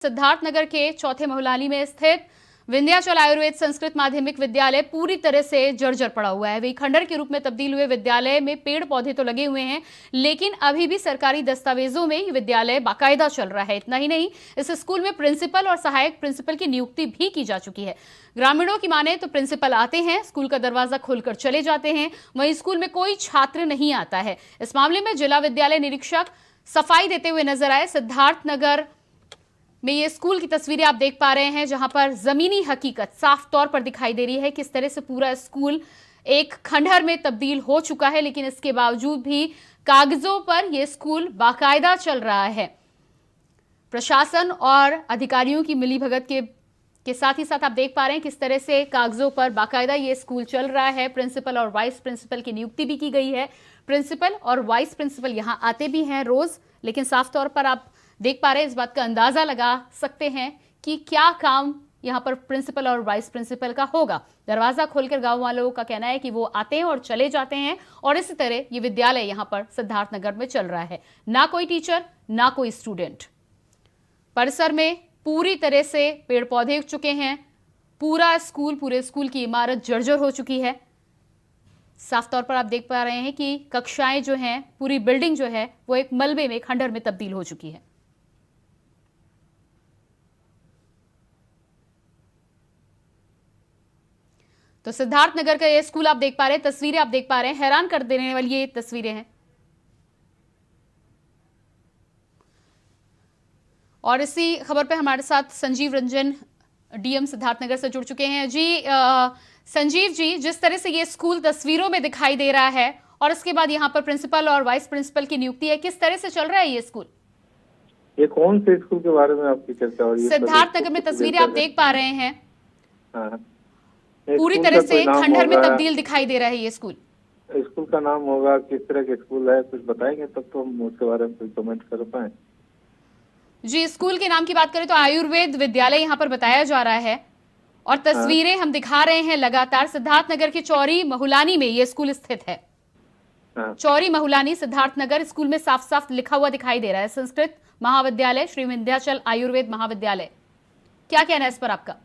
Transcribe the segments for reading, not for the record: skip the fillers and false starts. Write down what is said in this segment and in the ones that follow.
सिद्धार्थनगर के चौथे मोहलानी में स्थित विंध्याचल आयुर्वेद संस्कृत माध्यमिक विद्यालय पूरी तरह से जर्जर पड़ा हुआ है। वही खंडहर के रूप में तब्दील हुए विद्यालय में पेड़ पौधे तो लगे हुए हैं, लेकिन अभी भी सरकारी दस्तावेजों में ये विद्यालय बाकायदा चल रहा है। इतना ही नहीं, इस स्कूल में प्रिंसिपल और सहायक प्रिंसिपल की नियुक्ति भी की जा चुकी है। ग्रामीणों की माने तो प्रिंसिपल आते हैं, स्कूल का दरवाजा खोलकर चले जाते हैं, वहीं स्कूल में कोई छात्र नहीं आता है। इस मामले में जिला विद्यालय निरीक्षक सफाई देते हुए नजर आए। सिद्धार्थनगर में ये स्कूल की तस्वीरें आप देख पा रहे हैं, जहां पर जमीनी हकीकत साफ तौर पर दिखाई दे रही है। किस तरह से पूरा स्कूल एक खंडहर में तब्दील हो चुका है, लेकिन इसके बावजूद भी कागजों पर यह स्कूल बाकायदा चल रहा है। प्रशासन और अधिकारियों की मिलीभगत के साथ ही साथ आप देख पा रहे हैं किस तरह से कागजों पर बाकायदा ये स्कूल चल रहा है। प्रिंसिपल और वाइस प्रिंसिपल की नियुक्ति भी की गई है। प्रिंसिपल और वाइस प्रिंसिपल यहां आते भी हैं रोज, लेकिन साफ तौर पर आप देख पा रहे हैं, इस बात का अंदाजा लगा सकते हैं कि क्या काम यहां पर प्रिंसिपल और वाइस प्रिंसिपल का होगा। दरवाजा खोलकर गांव वालों का कहना है कि वो आते हैं और चले जाते हैं, और इसी तरह ये विद्यालय यहां पर सिद्धार्थनगर में चल रहा है। ना कोई टीचर, ना कोई स्टूडेंट। परिसर में पूरी तरह से पेड़ पौधे उग चुके हैं। पूरे स्कूल की इमारत जर्जर हो चुकी है। साफ तौर पर आप देख पा रहे हैं कि कक्षाएं जो हैं, पूरी बिल्डिंग जो है वो एक मलबे में, खंडहर में तब्दील हो चुकी है। तो सिद्धार्थनगर का ये स्कूल आप देख पा रहे हैं, तस्वीरें आप देख पा रहे हैं, हैरान कर देने वाली ये तस्वीरें हैं। और इसी खबर पे हमारे साथ संजीव रंजन डीएम सिद्धार्थनगर से जुड़ चुके हैं। जी संजीव जी, जिस तरह से ये स्कूल तस्वीरों में दिखाई दे रहा है और इसके बाद यहाँ पर प्रिंसिपल और वाइस प्रिंसिपल की नियुक्ति है, किस तरह से चल रहा है ये स्कूल? ये कौन से स्कूल के बारे में आपकी चर्चा हो रही है? सिद्धार्थनगर में तस्वीरें आप देख पा रहे हैं। हाँ, पूरी तरह से खंडहर में तब्दील दिखाई दे रहा है ये स्कूल। स्कूल का नाम होगा, किस तरह के स्कूल है, कुछ बताएंगे तब तो हम उसके बारे में कोई कमेंट कर पाए। जी, स्कूल के नाम की बात करें तो आयुर्वेद विद्यालय यहाँ पर बताया जा रहा है, और तस्वीरें हम दिखा रहे हैं लगातार। सिद्धार्थनगर के चौरी महुलानी में ये स्कूल स्थित है। चौरी महुलानी सिद्धार्थनगर, स्कूल में साफ साफ लिखा हुआ दिखाई दे रहा है संस्कृत महाविद्यालय श्री विंध्याचल आयुर्वेद महाविद्यालय। क्या कहना है इस पर आपका?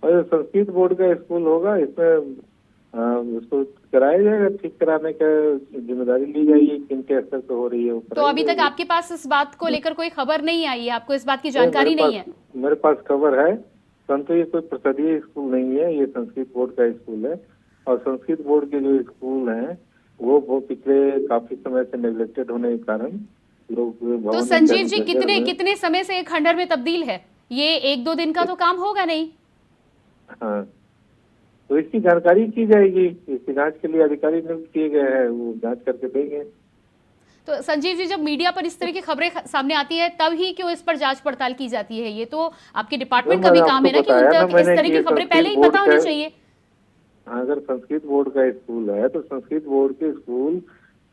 संस्कृत बोर्ड का स्कूल होगा, इसमें उसको कराया जाएगा, ठीक कराने का जिम्मेदारी ली जाएगी, किनके स्तर पे हो रही है। तो अभी तक आपके पास इस बात को लेकर कोई खबर नहीं आई है, आपको इस बात की जानकारी नहीं है? मेरे पास खबर है, परंतु ये कोई प्रसादीय स्कूल नहीं है, ये संस्कृत बोर्ड का स्कूल है। और संस्कृत बोर्ड के जो स्कूल हैं वो पिछले काफी समय से नेग्लेक्टेड होने के कारण लोग। तो संजीव जी, कितने समय से खंडहर में तब्दील है? ये 1-2 दिन का तो काम होगा नहीं। हाँ, तो इसकी जानकारी की जाएगी। इसकी जांच के लिए अधिकारी नियुक्त किए गए हैं, वो जांच करके देंगे। तो संजीव जी, जब मीडिया पर इस तरह की खबरें सामने आती है, तब ही क्यों इस पर जांच पड़ताल की जाती है? ये तो आपके डिपार्टमेंट का भी काम है ना कि उन तक इस तरह की खबरें पहले ही पता होनी चाहिए। अगर संस्कृत बोर्ड का स्कूल है तो संस्कृत बोर्ड के स्कूल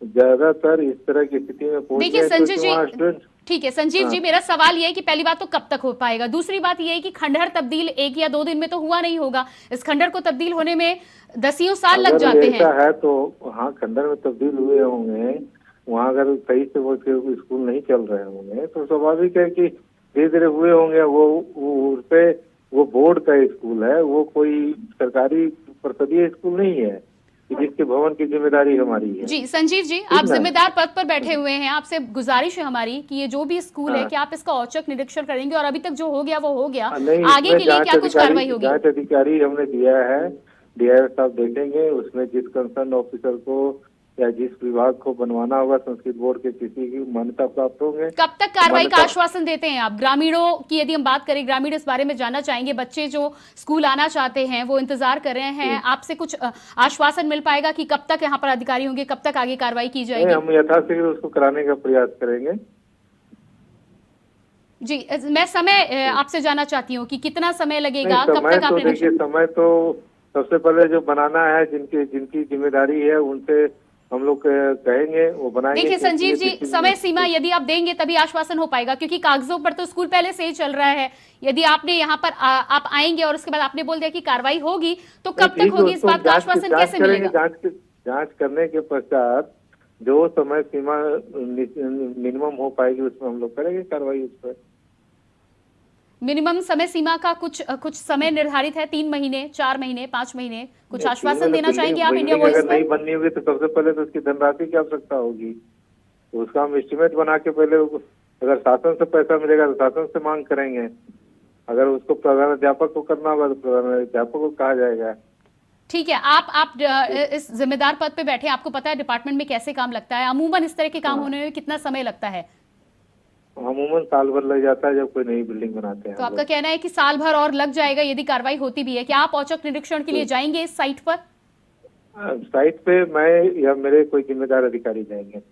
ज्यादातर इस तरह की स्थिति में पहुंच। देखिए संजीव जी, ठीक है संजीव जी, मेरा सवाल यह है कि पहली बात तो कब तक हो पाएगा, दूसरी बात यह है कि खंडहर तब्दील 1 या 2 दिन में तो हुआ नहीं होगा। इस खंडहर को तब्दील होने में दसियों साल लग जाते हैं। ऐसा है तो हाँ, खंडहर में तब्दील हुए होंगे, वहाँ अगर सही से वो स्कूल नहीं चल रहे होंगे तो स्वाभाविक है कि धीरे धीरे हुए होंगे। वो बोर्ड का स्कूल है, वो कोई सरकारी प्रसादीय स्कूल नहीं है जिसके भवन की जिम्मेदारी हमारी है। जी संजीव जी, आप जिम्मेदार पद पर बैठे हुए हैं, आपसे गुजारिश है हमारी कि ये जो भी स्कूल है कि आप इसका औचक निरीक्षण करेंगे, और अभी तक जो हो गया वो हो गया, आगे के लिए क्या कुछ कार्रवाई होगी? जांच अधिकारी हमने दिया है, डीआईओ साहब देखेंगे, उसमें जिस कंसर्न ऑफिसर को या जिस विभाग को बनवाना होगा संस्कृत बोर्ड के किसी की मान्यता प्राप्त होंगे। कब तक कार्रवाई का आश्वासन देते हैं आप? ग्रामीणों की यदि हम बात करें, ग्रामीण इस बारे में जानना चाहेंगे। बच्चे जो स्कूल आना चाहते हैं वो इंतजार कर रहे हैं, आपसे कुछ आश्वासन मिल पाएगा कि कब तक यहाँ पर अधिकारी होंगे, कब तक आगे कार्रवाई की जाएगी? हम यथाशीघ्र उसको कराने का प्रयास करेंगे। जी, मैं समय आपसे जानना चाहती हूँ कि कितना समय लगेगा, कब तक आपने? देखिए, समय तो सबसे पहले जो बनाना है, जिनकी जिम्मेदारी है उनसे हम लोग कहेंगे, वो बनाएंगे। देखिए संजीव जी, समय सीमा यदि आप देंगे तभी आश्वासन हो पाएगा, क्योंकि कागजों पर तो स्कूल पहले से ही चल रहा है। यदि आपने यहाँ पर आप आएंगे और उसके बाद आपने बोल दिया कि कार्रवाई होगी, तो कब तक होगी? इस बात का आश्वासन कैसे मिलेगा? जांच करने के पश्चात जो समय सीमा मिनिमम हो पाएगी उसमें हम लोग करेंगे कार्रवाई उस पर। मिनिमम समय सीमा का कुछ समय निर्धारित है? 3 महीने, 4 महीने, 5 महीने, कुछ आश्वासन देना चाहेंगे आप इंडिया वॉइस अगर पर? नहीं बननी होगी तो सबसे पहले तो उसकी धनराशि की आवश्यकता होगी, तो उसका हम एस्टिमेट बना के पहले अगर शासन से पैसा मिलेगा तो शासन से मांग करेंगे, अगर उसको प्रधान अध्यापक को करना होगा तो प्रधान अध्यापक को कहा जाएगा। ठीक है, आप इस जिम्मेदार पद पे बैठे, आपको पता है डिपार्टमेंट में कैसे काम लगता है, अमूमन इस तरह के काम होने में कितना समय लगता है? अमूमन साल भर लग जाता है जब कोई नई बिल्डिंग बनाते हैं। तो आपका कहना है कि साल भर और लग जाएगा यदि कार्रवाई होती भी है। क्या आप औचक निरीक्षण के लिए जाएंगे इस साइट पर? साइट पे मैं या मेरे कोई जिम्मेदार अधिकारी जाएंगे।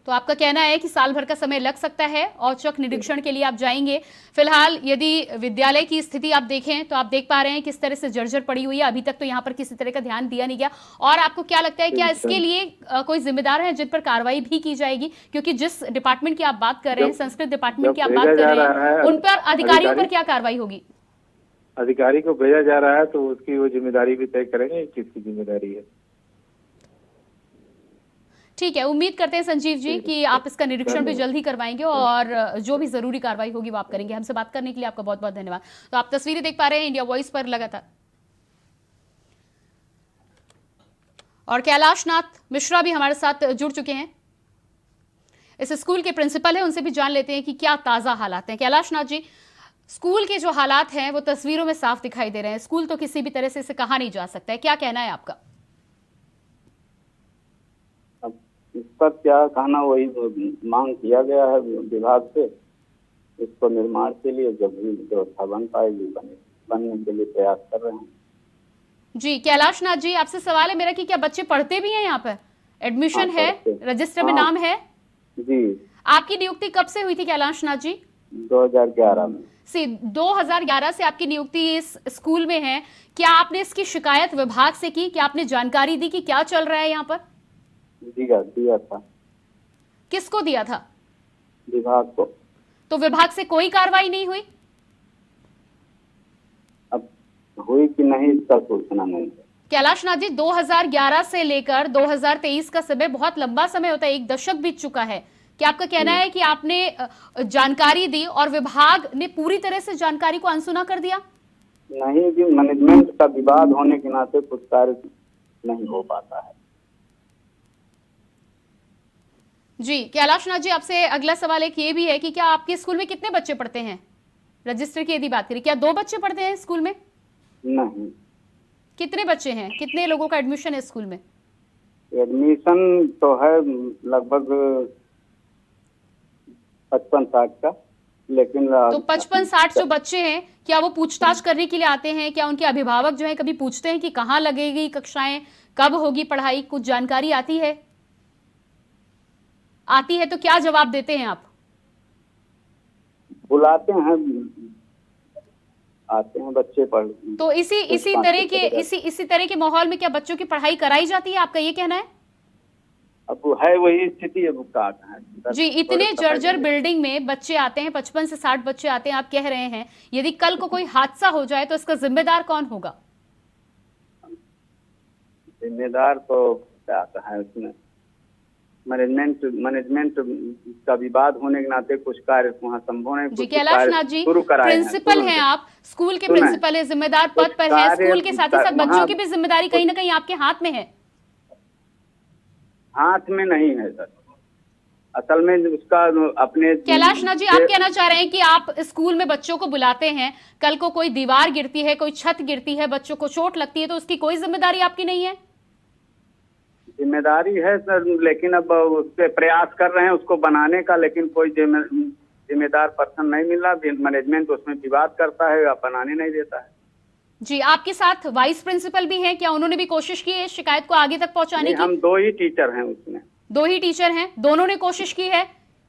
तो आपका कहना है कि साल भर का समय लग सकता है, औचक निरीक्षण के लिए आप जाएंगे। फिलहाल यदि विद्यालय की स्थिति आप देखें तो आप देख पा रहे हैं किस तरह से जर्जर पड़ी हुई है, अभी तक तो यहाँ पर किसी तरह का ध्यान दिया नहीं गया। और आपको क्या लगता है, क्या इसके लिए कोई जिम्मेदार है जिन पर कार्रवाई भी की जाएगी? क्योंकि जिस डिपार्टमेंट की आप बात कर रहे हैं, संस्कृत डिपार्टमेंट की आप बात कर रहे हैं, उन पर अधिकारियों पर क्या कार्रवाई होगी? अधिकारी को भेजा जा रहा है तो उसकी वो जिम्मेदारी भी तय करेंगे किसकी जिम्मेदारी है। ठीक है, उम्मीद करते हैं संजीव जी कि आप इसका निरीक्षण भी जल्द ही करवाएंगे और जो भी जरूरी कार्रवाई होगी वो आप करेंगे। हमसे बात करने के लिए आपका बहुत बहुत धन्यवाद। तो आप तस्वीरें देख पा रहे हैं इंडिया वॉइस पर लगातार, और कैलाश नाथ मिश्रा भी हमारे साथ जुड़ चुके हैं, इस स्कूल के प्रिंसिपल हैं, उनसे भी जान लेते हैं कि क्या ताजा हालात हैं। कैलाश नाथ जी, स्कूल के जो हालात हैं वो तस्वीरों में साफ दिखाई दे रहे हैं, स्कूल तो किसी भी तरह से इसे कहा नहीं जा सकता है, क्या कहना है आपका? इस पर क्या कहना, वही मांग किया गया है विभाग से, इसको निर्माण के लिए जब भी व्यवस्था बन पाएगी बनने के लिए प्रयास कर रहे हैं। जी कैलाश नाथ जी, आपसे सवाल है मेरा कि क्या बच्चे पढ़ते भी हैं यहाँ पर? एडमिशन है, रजिस्टर में नाम है? जी। आपकी नियुक्ति कब से हुई थी कैलाश नाथ जी? 2011 में। 2011 से आपकी नियुक्ति इस स्कूल में है। क्या आपने इसकी शिकायत विभाग से की? क्या आपने जानकारी दी कि क्या चल रहा है यहाँ पर? दिया था। किसको दिया था? विभाग को। तो विभाग से कोई कार्रवाई नहीं हुई? अब हुई कि नहीं इसका सूचना नहीं है। कैलाश नाथ जी, 2011 से लेकर 2023 का समय बहुत लंबा समय होता है, 1 दशक बीत चुका है। क्या आपका कहना है कि आपने जानकारी दी और विभाग ने पूरी तरह से जानकारी को अनसुना कर दिया? नहीं जी, मैनेजमेंट का विवाद होने के नाते कुछ कार्य नहीं हो पाता है। जी कैलाश नाथ जी, आपसे अगला सवाल एक ये भी है कि क्या आपके स्कूल में कितने बच्चे पढ़ते हैं? रजिस्टर की यदि बात करें, क्या 2 बच्चे पढ़ते हैं स्कूल में? नहीं। कितने बच्चे हैं, कितने लोगों का एडमिशन है स्कूल में? एडमिशन तो है लगभग 55-60 का, लेकिन तो 55-60 जो बच्चे हैं, क्या वो पूछताछ करने के लिए आते हैं? क्या उनके अभिभावक जो है कभी पूछते हैं कि कहाँ लगेगी कक्षाएं, कब होगी पढ़ाई? कुछ जानकारी आती है? आती है तो क्या जवाब देते हैं आप? बुलाते हैं, आते हैं बच्चे पढ़। तो इसी तरह के माहौल में क्या बच्चों की पढ़ाई कराई जाती है, आपका ये कहना है? अब है वही स्थिति अब काट है जी। इतने जर्जर बिल्डिंग में बच्चे आते हैं, 55 से 60 बच्चे आते हैं, आप कह रहे हैं यदि कल को कोई हादसा हो जाए तो इसका जिम्मेदार कौन होगा? जिम्मेदार तो क्या है उसमें, मैनेजमेंट का विवाद होने के नाते कुछ कार्य वहाँ संभव नहीं। जी कैलाश नाथ जी, प्रिंसिपल हैं आप, स्कूल के प्रिंसिपल है, जिम्मेदार पद पर है, स्कूल के साथ ही साथ बच्चों की भी जिम्मेदारी कहीं ना कहीं आपके हाथ में है। हाथ में नहीं है सर, असल में उसका अपने। कैलाश नाथ जी, आप कहना चाह रहे हैं कि आप स्कूल में बच्चों को बुलाते हैं, कल को कोई दीवार गिरती है, कोई छत गिरती है, बच्चों को चोट लगती है, तो उसकी कोई जिम्मेदारी आपकी नहीं है? जिम्मेदारी है सर, लेकिन अब उस पर प्रयास कर रहे हैं उसको बनाने का, लेकिन कोई जिम्मेदार पर्सन नहीं मिल रहा। मैनेजमेंट उसमें विवाद करता है, बनाने नहीं देता है। जी, आपके साथ वाइस प्रिंसिपल भी हैं, क्या उन्होंने भी कोशिश की है शिकायत को आगे तक पहुंचाने की? हम 2 ही टीचर हैं उसमें। 2 ही टीचर हैं, दोनों ने कोशिश की है?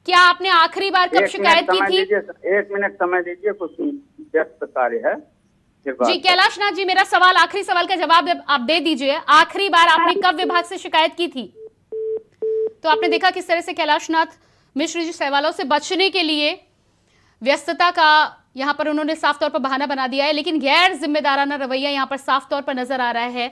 क्या आपने आखिरी बार कब शिकायत की थी? 1 मिनट समय दीजिए, कुछ व्यस्त कार्य है। जी कैलाश नाथ जी, मेरा सवाल, आखिरी सवाल का जवाब आप दे दीजिए। आखिरी बार आपने कब विभाग से शिकायत की थी? तो आपने देखा किस तरह से कैलाश नाथ मिश्र जी सवालों से बचने के लिए व्यस्तता का यहाँ पर उन्होंने साफ तौर पर बहाना बना दिया है, लेकिन गैर जिम्मेदाराना रवैया यहाँ पर साफ तौर पर नजर आ रहा है।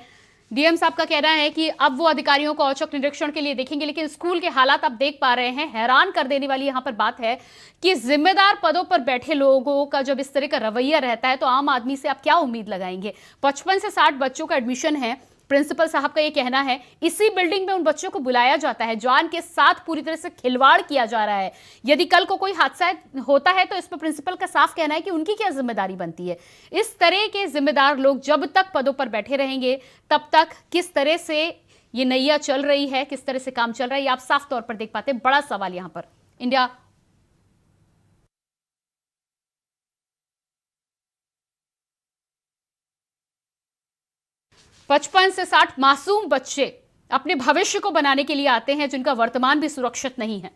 डीएम साहब का कहना है कि अब वो अधिकारियों को औचक निरीक्षण के लिए देखेंगे, लेकिन स्कूल के हालात आप देख पा रहे हैं। हैरान कर देने वाली यहां पर बात है कि जिम्मेदार पदों पर बैठे लोगों का जब इस तरह का रवैया रहता है तो आम आदमी से आप क्या उम्मीद लगाएंगे। 55 से 60 बच्चों का एडमिशन है, प्रिंसिपल साहब का ये कहना है। इसी बिल्डिंग में उन बच्चों को बुलाया जाता है, जान के साथ पूरी तरह से खिलवाड़ किया जा रहा है। यदि कल को कोई हादसा होता है तो इस पर प्रिंसिपल का साफ कहना है कि उनकी क्या जिम्मेदारी बनती है। इस तरह के जिम्मेदार लोग जब तक पदों पर बैठे रहेंगे तब तक किस तरह से ये नैया चल रही है, किस तरह से काम चल रहा है, ये आप साफ तौर पर देख पाते हैं। बड़ा सवाल यहां पर इंडिया पचपन से 60 मासूम बच्चे अपने भविष्य को बनाने के लिए आते हैं जिनका वर्तमान भी सुरक्षित नहीं है।